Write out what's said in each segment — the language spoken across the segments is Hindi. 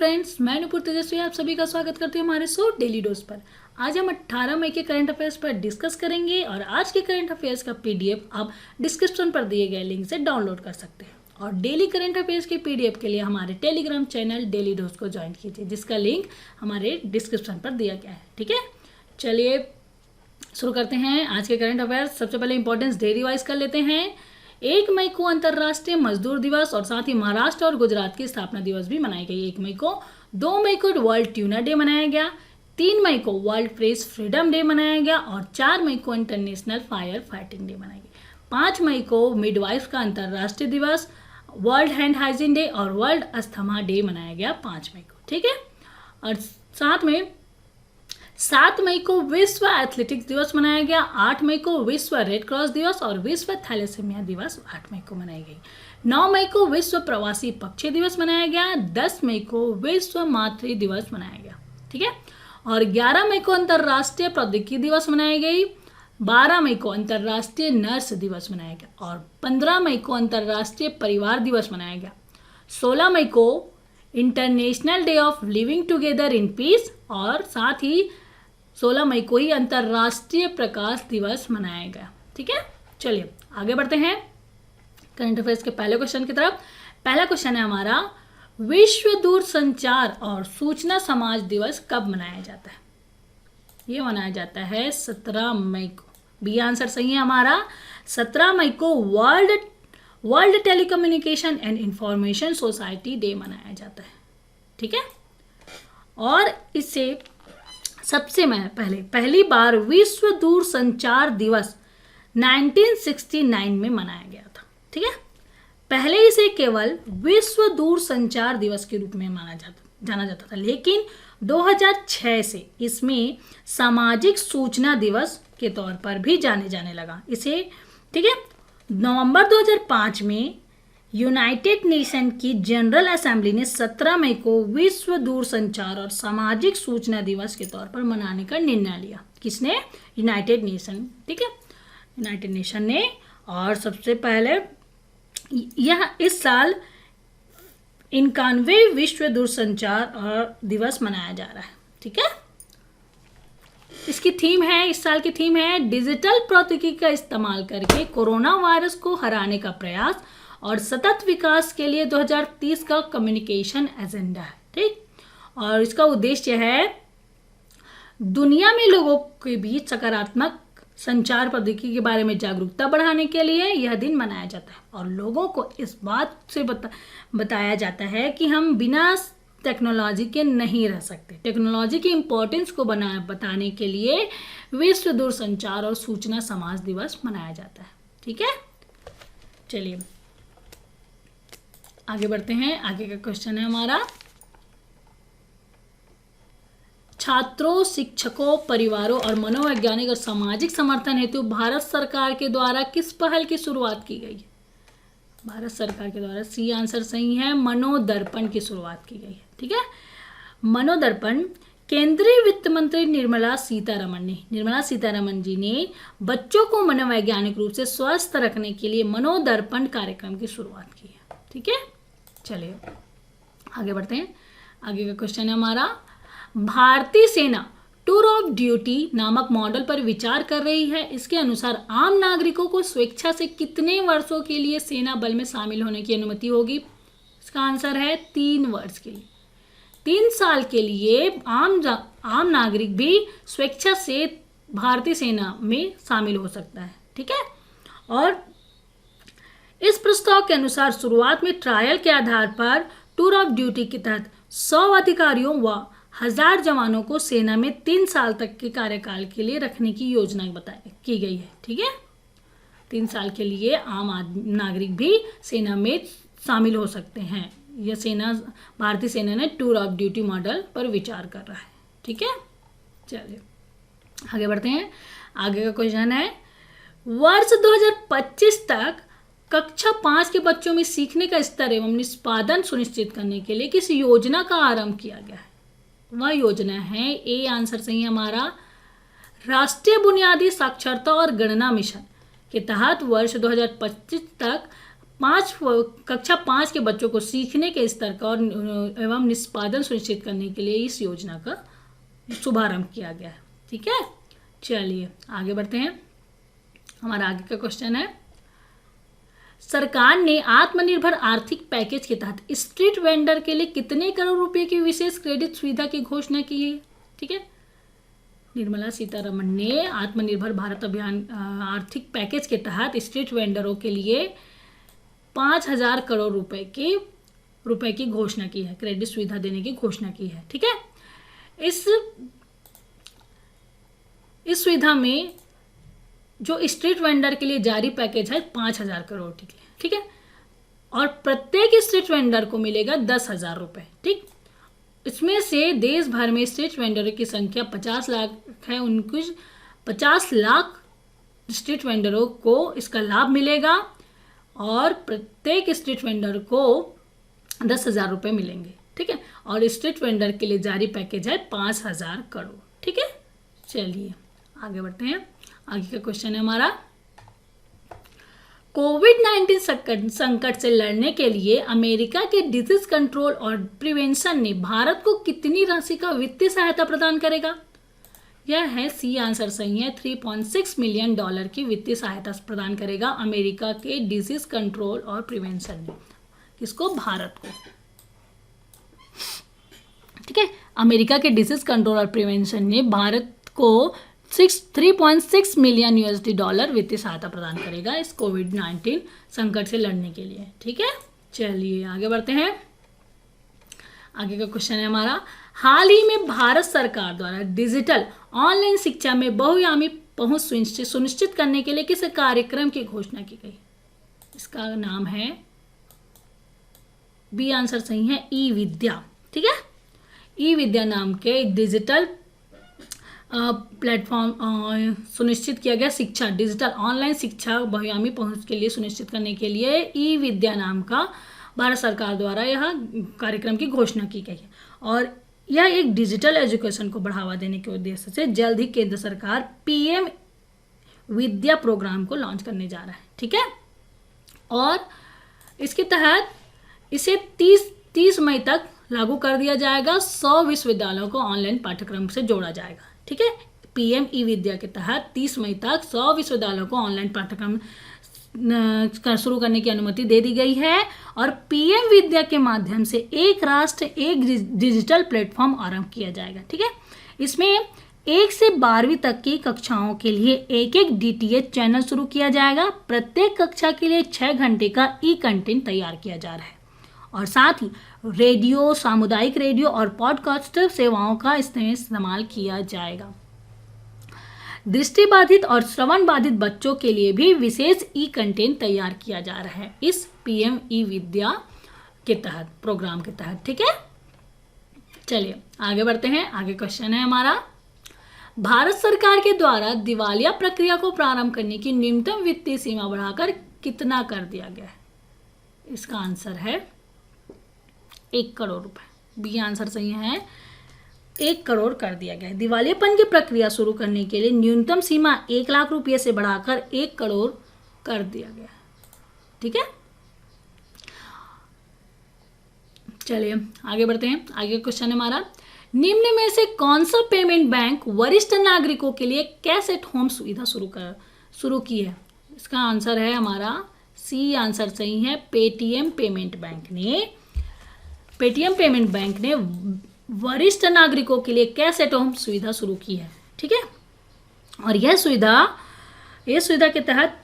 फ्रेंड्स, मैं नुपुर तेजस्वी आप सभी का स्वागत करती हूँ हमारे शो डेली डोज पर। आज हम 18 मई के करंट अफेयर्स पर डिस्कस करेंगे और आज के करंट अफेयर्स का पीडीएफ आप डिस्क्रिप्शन पर दिए गए लिंक से डाउनलोड कर सकते हैं। और डेली करंट अफेयर्स के पीडीएफ के लिए हमारे टेलीग्राम चैनल डेली डोज को ज्वाइन कीजिए, जिसका लिंक हमारे डिस्क्रिप्शन पर दिया गया है। ठीक है, चलिए शुरू करते हैं आज के करंट अफेयर्स। सबसे पहले इंपॉर्टेंस डे रिवाइज कर लेते हैं। 1 मई को अंतर्राष्ट्रीय मजदूर दिवस और साथ ही महाराष्ट्र और गुजरात की स्थापना दिवस भी मनाई गई 1 मई को। 2 मई को वर्ल्ड ट्यूना डे मनाया गया। 3 मई को वर्ल्ड प्रेस फ्रीडम डे मनाया गया और 4 मई को इंटरनेशनल फायर फाइटिंग डे मनाया गया। 5 मई को मिडवाइफ का अंतर्राष्ट्रीय दिवस, वर्ल्ड हैंड हाइजीन डे और वर्ल्ड अस्थमा डे मनाया गया 5 मई को। ठीक है, और साथ में 7 मई को विश्व एथलेटिक्स दिवस मनाया गया। 8 मई को विश्व रेड क्रॉस दिवस और विश्व थैलेसीमिया दिवस 8 मई को मनाई गई। 9 मई को विश्व प्रवासी पक्षी दिवस मनाया गया। 10 मई को विश्व मातृ दिवस मनाया गया। ठीक है, और 11 मई को अंतर्राष्ट्रीय प्रौद्योगिकी दिवस मनाई गई। 12 मई को अंतर्राष्ट्रीय नर्स दिवस मनाया गया और 15 मई को अंतर्राष्ट्रीय परिवार दिवस मनाया गया। 16 मई को international day of living together in peace और साथ ही 16 मई को ही अंतर्राष्ट्रीय प्रकाश दिवस मनाया गया। ठीक है, चलिए आगे बढ़ते हैं करंट अफेयर्स के पहले क्वेश्चन की तरफ। पहला क्वेश्चन है हमारा, विश्व दूरसंचार और सूचना समाज दिवस कब मनाया जाता है? ये मनाया जाता है 17 मई को। बी आंसर सही है हमारा। 17 मई को world telecommunication and information society day मनाया जाता है। ठीक है, और इससे सबसे पहली बार विश्व दूरसंचार दिवस 1969 में मनाया गया था। ठीक है, पहले इसे केवल विश्व दूरसंचार दिवस के रूप में जाना जाता था, लेकिन 2006 से इसमें सामाजिक सूचना दिवस के तौर पर भी जाने लगा इसे। ठीक है, नवंबर 2005 में यूनाइटेड नेशन की जनरल असेंबली ने 17 मई को विश्व दूरसंचार और सामाजिक सूचना दिवस के तौर पर मनाने का निर्णय लिया। किसने? United nation. ठीक है, यूनाइटेड नेशन ने। और सबसे पहले यह इस साल 91वें विश्व दूरसंचार और दिवस मनाया जा रहा है। ठीक है, इसकी थीम है, इस साल की थीम है डिजिटल प्रौद्योगिकी का इस्तेमाल करके कोरोना वायरस को हराने का प्रयास और सतत विकास के लिए 2030 का कम्युनिकेशन एजेंडा है। ठीक, और इसका उद्देश्य है दुनिया में लोगों के बीच सकारात्मक संचार प्रौद्योगिकी के बारे में जागरूकता बढ़ाने के लिए यह दिन मनाया जाता है और लोगों को इस बात से बताया जाता है कि हम बिना टेक्नोलॉजी के नहीं रह सकते। टेक्नोलॉजी की इम्पोर्टेंस को बताने के लिए विश्व दूरसंचार और सूचना समाज दिवस मनाया जाता है। ठीक है, चलिए आगे बढ़ते हैं। आगे का क्वेश्चन है हमारा, छात्रों, शिक्षकों, परिवारों और मनोवैज्ञानिक और सामाजिक समर्थन हेतु भारत सरकार के द्वारा किस पहल की शुरुआत की गई है? भारत सरकार के द्वारा, सी आंसर सही है, मनोदर्पण की शुरुआत की गई है। ठीक है, मनोदर्पण केंद्रीय वित्त मंत्री निर्मला सीतारमण जी ने बच्चों को मनोवैज्ञानिक रूप से स्वस्थ रखने के लिए मनोदर्पण कार्यक्रम की शुरुआत की है। ठीक है, चलिए आगे बढ़ते हैं। आगे का क्वेश्चन है हमारा, भारतीय सेना टूर ऑफ ड्यूटी नामक मॉडल पर विचार कर रही है। इसके अनुसार आम नागरिकों को स्वेच्छा से कितने वर्षों के लिए सेना बल में शामिल होने की अनुमति होगी? इसका आंसर है 3 वर्ष के लिए। 3 साल के लिए आम नागरिक भी स्वेच्छा से भारतीय सेना में शामिल हो सकता है। ठीक है, और इस प्रस्ताव के अनुसार शुरुआत में ट्रायल के आधार पर टूर ऑफ ड्यूटी के तहत 100 अधिकारियों व 1000 जवानों को सेना में 3 साल तक के कार्यकाल के लिए रखने की योजना की गई है। ठीक है, 3 साल के लिए आम नागरिक भी सेना में शामिल हो सकते हैं। यह भारतीय सेना ने टूर ऑफ ड्यूटी मॉडल पर विचार कर रहा है। ठीक है, चलिए आगे बढ़ते हैं। आगे का क्वेश्चन है, वर्ष 2025 तक कक्षा 5 के बच्चों में सीखने का स्तर एवं निष्पादन सुनिश्चित करने के लिए किस योजना का आरंभ किया गया है? वह योजना है, ए आंसर सही है हमारा, राष्ट्रीय बुनियादी साक्षरता और गणना मिशन के तहत वर्ष 2025 तक कक्षा 5 के बच्चों को सीखने के स्तर का और एवं निष्पादन सुनिश्चित करने के लिए इस योजना का शुभारंभ किया गया है। ठीक है, चलिए आगे बढ़ते हैं। हमारा आगे का क्वेश्चन है, सरकार ने आत्मनिर्भर आर्थिक पैकेज के तहत स्ट्रीट वेंडर के लिए कितने करोड़ रुपए की विशेष क्रेडिट सुविधा की घोषणा की है? ठीक है, निर्मला सीतारमण ने आत्मनिर्भर भारत अभियान आर्थिक पैकेज के तहत स्ट्रीट वेंडरों के लिए 5,000 करोड़ रुपए की घोषणा की है, क्रेडिट सुविधा देने की घोषणा की है। ठीक है, इस सुविधा में जो स्ट्रीट वेंडर के लिए जारी पैकेज है 5,000 करोड़। ठीक है, और प्रत्येक स्ट्रीट वेंडर को मिलेगा 10,000 रुपये। ठीक, इसमें से देश भर में स्ट्रीट वेंडरों की संख्या 50 लाख है, उनको 50 लाख स्ट्रीट वेंडरों को इसका लाभ मिलेगा और प्रत्येक स्ट्रीट वेंडर को 10,000 रुपये मिलेंगे। ठीक है, और स्ट्रीट वेंडर के लिए जारी पैकेज है 5,000 करोड़। ठीक है, चलिए आगे बढ़ते हैं। आगे का क्वेश्चन है हमारा, कोविड-19 संकट से लड़ने के लिए अमेरिका के डिजीज कंट्रोल और प्रिवेंशन ने भारत को कितनी राशि का वित्तीय सहायता प्रदान करेगा? यह है सी आंसर सही है, $3.6 मिलियन की वित्तीय सहायता प्रदान करेगा अमेरिका के डिजीज कंट्रोल और प्रिवेंशन ने। किसको? भारत को। ठीक है, अमेरिका के डिजीज कंट्रोल और प्रिवेंशन ने भारत को $3.6 मिलियन वित्तीय सहायता प्रदान करेगा इस कोविड-19 संकट से लड़ने के लिए। ठीक है, चलिए आगे बढ़ते हैं। आगे का क्वेश्चन है हमारा, हाल ही में भारत सरकार द्वारा डिजिटल ऑनलाइन शिक्षा में बहुआयामी पहुंच सुनिश्चित करने के लिए किस कार्यक्रम की घोषणा की गई? इसका नाम है, बी आंसर सही है, ई विद्या। ठीक है, ई विद्या नाम के एक डिजिटल प्लेटफॉर्म सुनिश्चित किया गया शिक्षा, डिजिटल ऑनलाइन शिक्षा बहुआयामी पहुंच के लिए सुनिश्चित करने के लिए ई विद्या नाम का भारत सरकार द्वारा यह कार्यक्रम की घोषणा की गई है और यह एक डिजिटल एजुकेशन को बढ़ावा देने के उद्देश्य से जल्द ही केंद्र सरकार पीएम विद्या प्रोग्राम को लॉन्च करने जा रहा है। ठीक है, और इसके तहत इसे 30 मई तक लागू कर दिया जाएगा। 100 विश्वविद्यालयों को ऑनलाइन पाठ्यक्रम से जोड़ा जाएगा। ठीक है, पीएम ई विद्या के तहत 30 मई तक 100 विश्वविद्यालयों को ऑनलाइन पाठ्यक्रम शुरू करने की अनुमति दे दी गई है और पीएम विद्या के माध्यम से एक राष्ट्र एक डिजिटल प्लेटफॉर्म आरंभ किया जाएगा। ठीक है, इसमें 1 से 12वीं तक की कक्षाओं के लिए एक डीटीएच चैनल शुरू किया जाएगा। प्रत्येक कक्षा के लिए 6 घंटे का ई कंटेंट तैयार किया जा रहा है और साथ ही रेडियो, सामुदायिक रेडियो और पॉडकास्ट सेवाओं का इस्तेमाल किया जाएगा। दृष्टिबाधित और श्रवण बाधित बच्चों के लिए भी विशेष ई कंटेंट तैयार किया जा रहा है इस पीएम ई विद्या के तहत, प्रोग्राम के तहत। ठीक है, चलिए आगे बढ़ते हैं। आगे क्वेश्चन है हमारा, भारत सरकार के द्वारा दिवालिया प्रक्रिया को प्रारंभ करने की न्यूनतम वित्तीय सीमा बढ़ाकर कितना कर दिया गया है? इसका आंसर है 1 करोड़ रुपए। बी आंसर सही है, 1 करोड़ कर दिया गया है। दिवालियापन की प्रक्रिया शुरू करने के लिए न्यूनतम सीमा 1 लाख रुपये से बढ़ाकर 1 करोड़ कर दिया गया है। ठीक है, चलिए आगे बढ़ते हैं। आगे क्वेश्चन है हमारा, निम्न में से कौन सा पेमेंट बैंक वरिष्ठ नागरिकों के लिए कैश एट होम सुविधा शुरू की है? इसका आंसर है हमारा सी आंसर सही है, पेटीएम पेमेंट बैंक ने वरिष्ठ नागरिकों के लिए कैश एट होम सुविधा शुरू की है। ठीक है, और यह सुविधा के तहत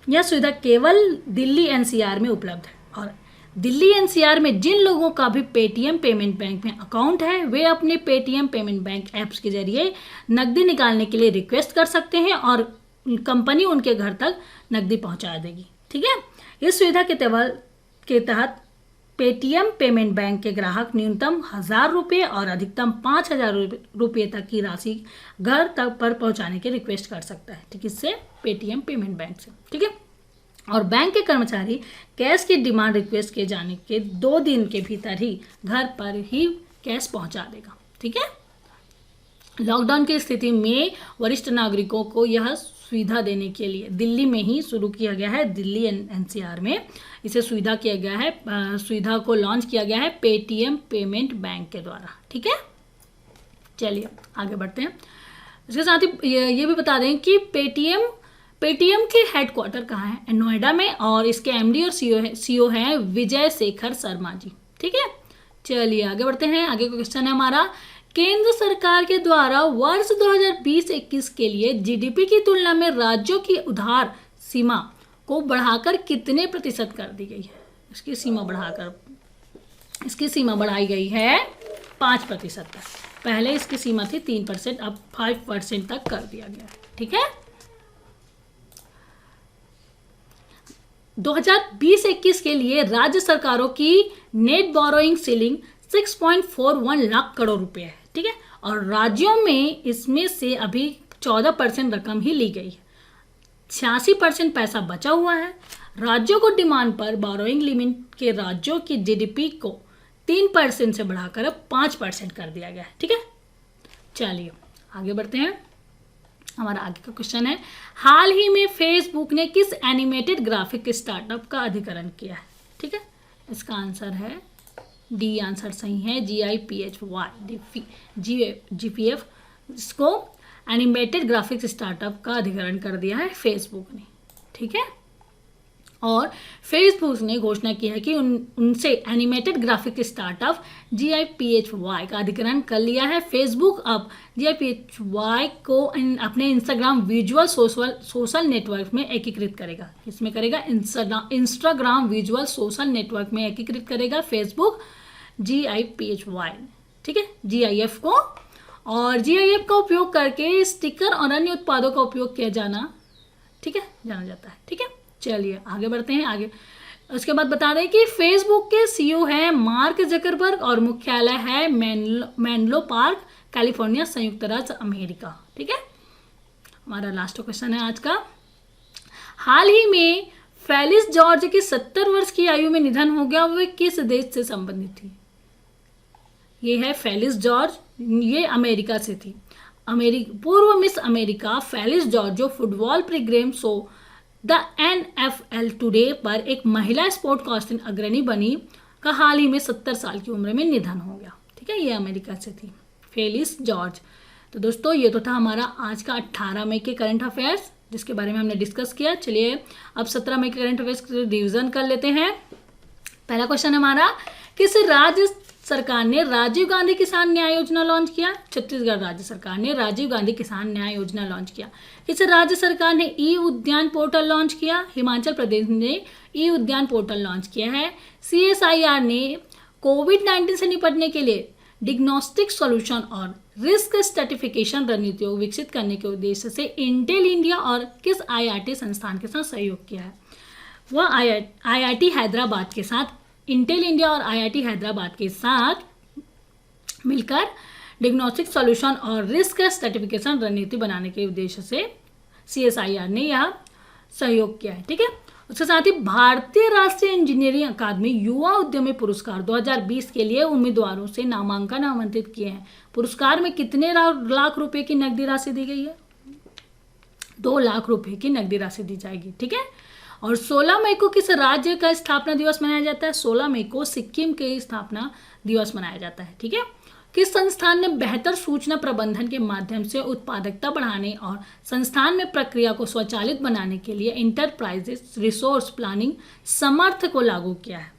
यह सुविधा केवल दिल्ली एनसीआर में उपलब्ध है और दिल्ली एनसीआर में जिन लोगों का भी पेटीएम पेमेंट बैंक में अकाउंट है वे अपने पेटीएम पेमेंट बैंक ऐप्स के जरिए नकदी निकालने के लिए रिक्वेस्ट कर सकते हैं और कंपनी उनके घर तक नकदी पहुंचा देगी। ठीक है, इस सुविधा के तहत पेटीएम पेमेंट बैंक के ग्राहक न्यूनतम 1,000 रुपये और अधिकतम 5,000 रुपये तक की राशि घर तक पर पहुंचाने की रिक्वेस्ट कर सकता है। ठीक है, इससे पेटीएम पेमेंट बैंक से। ठीक है, और बैंक के कर्मचारी कैश की डिमांड रिक्वेस्ट किए जाने के 2 दिन के भीतर ही घर पर ही कैश पहुंचा देगा। ठीक है, लॉकडाउन की स्थिति में वरिष्ठ नागरिकों को यह सुविधा देने के लिए दिल्ली में ही शुरू किया गया है। दिल्ली एनसीआर में इसे सुविधा किया गया है, सुविधा को लॉन्च किया गया है पेटीएम पेमेंट बैंक के द्वारा। ठीक है, चलिए आगे बढ़ते हैं। इसके साथ ही ये भी बता दें कि पेटीएम के हेडक्वार्टर कहाँ है? नोएडा में, और इसके एमडी और सीईओ हैं विजय शेखर शर्मा जी। ठीक है, चलिए आगे बढ़ते हैं। आगे का क्वेश्चन है हमारा, केंद्र सरकार के द्वारा वर्ष 2020-21 के लिए जीडीपी की तुलना में राज्यों की उधार सीमा को बढ़ाकर कितने प्रतिशत कर दी गई है? इसकी सीमा बढ़ाई गई है 5% तक। पहले इसकी सीमा थी 3%, अब 5% तक कर दिया गया है। ठीक है, 2020-21 के लिए राज्य सरकारों की net borrowing ceiling 6.41 lakh crore रुपए है। ठीक है, और राज्यों में इसमें से अभी 14% रकम ही ली गई है, 86% पैसा बचा हुआ है। राज्यों को डिमांड पर बोरोइंग लिमिट के राज्यों की जीडीपी को 3% से बढ़ाकर अब 5% कर दिया गया है। ठीक है, चलिए आगे बढ़ते हैं। हमारा आगे का क्वेश्चन है, हाल ही में फेसबुक ने किस एनिमेटेड ग्राफिक स्टार्टअप का अधिग्रहण किया है? ठीक है, इसका आंसर है डी, आंसर सही है GIPHY, इसको एनिमेटेड ग्राफिक्स स्टार्टअप का अधिग्रहण कर दिया है फेसबुक ने। ठीक है, और फेसबुक ने घोषणा की है कि उनसे एनिमेटेड ग्राफिक स्टार्टअप GIPHY का अधिग्रहण कर लिया है। फेसबुक अब GIPHY को अपने इंस्टाग्राम विजुअल सोशल नेटवर्क में एकीकृत करेगा। इसमें करेगा इंस्टाग्राम विजुअल सोशल नेटवर्क में एकीकृत करेगा फेसबुक GIPHY। ठीक है, GIF को, और GIF का उपयोग करके स्टिकर और अन्य उत्पादों का उपयोग किया जाना, ठीक है, जाना जाता है। ठीक है, चलिए आगे बढ़ते हैं। आगे उसके बाद बता दें कि फेसबुक के सीईओ हैं मार्क जकरबर्ग और मुख्यालय है मेनलो पार्क, कैलिफोर्निया, संयुक्त राज्य अमेरिका। ठीक है, हमारा लास्ट क्वेश्चन है आज का, हाल ही में फेलिस जॉर्ज की 70 वर्ष की आयु में निधन हो गया, वे किस देश से संबंधित थी? ये है फेलिस जॉर्ज, ये अमेरिका से थी। पूर्व मिस अमेरिका फेलिस जॉर्ज जो football program show the NFL today पर एक महिला स्पोर्ट कास्टिंग अग्रणी बनी का हाल ही में 70 साल की उम्र में निधन हो गया। ठीक है, ये अमेरिका से थी फेलिस जॉर्ज। तो दोस्तों ये तो था हमारा आज का 18 मई के करंट अफेयर्स, जिसके बारे में हमने डिस्कस किया। चलिए अब 17 मई के करंट अफेयर्स रिवीजन कर लेते हैं। पहला क्वेश्चन हमारा, किस राज्य सरकार ने राजीव गांधी किसान न्याय योजना लॉन्च किया? छत्तीसगढ़ राज्य सरकार ने राजीव गांधी किसान न्याय योजना लॉन्च किया। किस राज्य सरकार ने ई उद्यान पोर्टल लॉन्च किया? हिमाचल प्रदेश ने ई उद्यान पोर्टल लॉन्च किया है। CSIR ने कोविड-19 से निपटने के लिए डिग्नोस्टिक सॉल्यूशन और रिस्क स्ट्रेटिफिकेशन रणनीतियों विकसित करने के उद्देश्य से इंटेल इंडिया और किस IIT संस्थान के साथ सहयोग किया है? वह IIT हैदराबाद के साथ, इंटेल इंडिया और IIT हैदराबाद के साथ मिलकर डिग्नोस्टिक सॉल्यूशन और रिस्क स्ट्रेटिफिकेशन रणनीति बनाने के उद्देश्य से CSIR ने यह सहयोग किया है। ठीक है, उसके साथ ही भारतीय राष्ट्रीय इंजीनियरिंग अकादमी युवा उद्यमी पुरस्कार 2020 के लिए उम्मीदवारों से नामांकन आमंत्रित किए हैं। पुरस्कार में कितने लाख रुपए की नकदी राशि दी गई है? 2 लाख रुपए की नकदी राशि दी जाएगी। ठीक है, और 16 मई को किस राज्य का स्थापना दिवस मनाया जाता है? 16 मई को सिक्किम के स्थापना दिवस मनाया जाता है। ठीक है, किस संस्थान ने बेहतर सूचना प्रबंधन के माध्यम से उत्पादकता बढ़ाने और संस्थान में प्रक्रिया को स्वचालित बनाने के लिए इंटरप्राइजेस रिसोर्स प्लानिंग समर्थ को लागू किया है?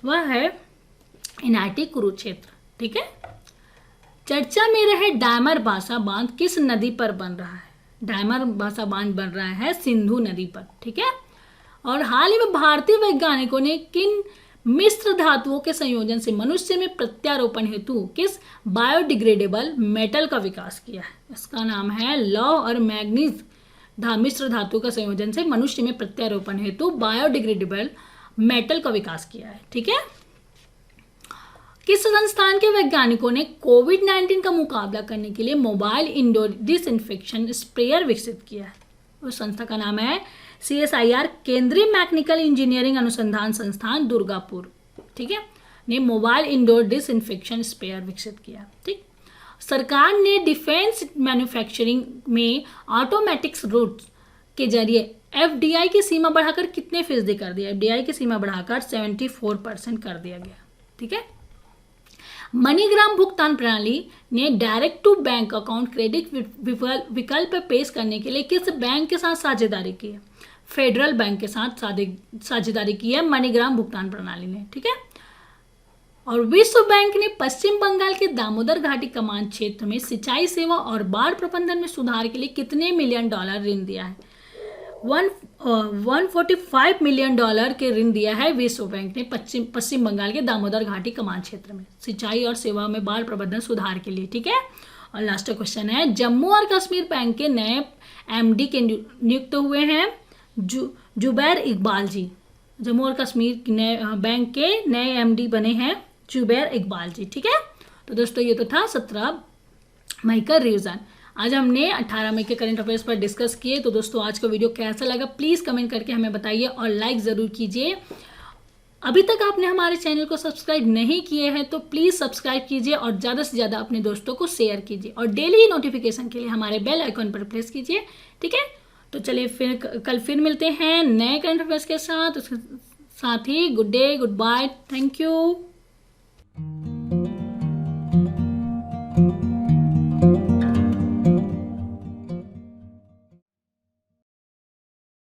वह है NIT कुरुक्षेत्र। ठीक है, चर्चा में रहे डायमर बासा बांध किस नदी पर बन रहा है? डायमर बासा बांध बन रहा है सिंधु नदी पर। ठीक है, और हाल ही में भारतीय वैज्ञानिकों ने किन मिश्र धातुओं के संयोजन से मनुष्य में प्रत्यारोपण हेतु किस बायोडिग्रेडेबल मेटल का विकास किया है? इसका नाम है लौह और मैग्नीज मिश्र धातु का संयोजन से मनुष्य में प्रत्यारोपण हेतु बायोडिग्रेडेबल मेटल का विकास किया है। ठीक है, किस संस्थान के वैज्ञानिकों ने कोविड-19 का मुकाबला करने के लिए मोबाइल इंडोर डिसइंफेक्शन स्प्रेयर विकसित किया है? उस संस्था का नाम है CSIR, केंद्रीय मैकेनिकल इंजीनियरिंग अनुसंधान संस्थान दुर्गापुर। ठीक है, ने मोबाइल इंडोर डिसइंफेक्शन स्प्रेयर विकसित किया। ठीक, सरकार ने डिफेंस मैन्युफैक्चरिंग में ऑटोमेटिक्स रूट्स के जरिए एफडीआई की सीमा बढ़ाकर कितने फीसदी कर दिया? एफडीआई की सीमा बढ़ाकर 74% कर दिया गया। ठीक है। मनीग्राम भुगतान प्रणाली ने direct to bank account credit विकल्प पेश करने के लिए किस बैंक के साथ साझेदारी की है? फेडरल बैंक के साथ साझेदारी की है मनीग्राम भुगतान प्रणाली ने। ठीक है। और विश्व बैंक ने पश्चिम बंगाल के दामोदर घाटी कमान क्षेत्र में सिंचाई सेवा और बाढ़ प्रबंधन में सुधार के लिए कितने मिलियन डॉलर ऋण दिया है? 145 मिलियन डॉलर के ऋण दिया है विश्व बैंक ने पश्चिम बंगाल के दामोदर घाटी कमान क्षेत्र में सिंचाई और सेवा में बाढ़ प्रबंधन सुधार के लिए। ठीक है। और लास्ट क्वेश्चन है, जम्मू और कश्मीर बैंक के नए एमडी के नियुक्त हुए हैं जुबैर इकबाल जी। जम्मू और कश्मीर बैंक के नए एमडी बने हैं जुबैर इकबाल जी। ठीक है। तो दोस्तों ये तो था 17 मई का रिवीजन। आज हमने 18 मई के करंट अफेयर्स पर डिस्कस किए। तो दोस्तों आज का वीडियो कैसा लगा प्लीज़ कमेंट करके हमें बताइए और लाइक ज़रूर कीजिए। अभी तक आपने हमारे चैनल को सब्सक्राइब नहीं किए हैं तो प्लीज़ सब्सक्राइब कीजिए और ज़्यादा से ज़्यादा अपने दोस्तों को शेयर कीजिए और डेली नोटिफिकेशन के लिए हमारे बेल आइकॉन पर प्रेस कीजिए। ठीक है। तो चलिए कल फिर मिलते हैं नए करंट अफेयर्स के साथ। उसके साथ ही good day, goodbye, thank you.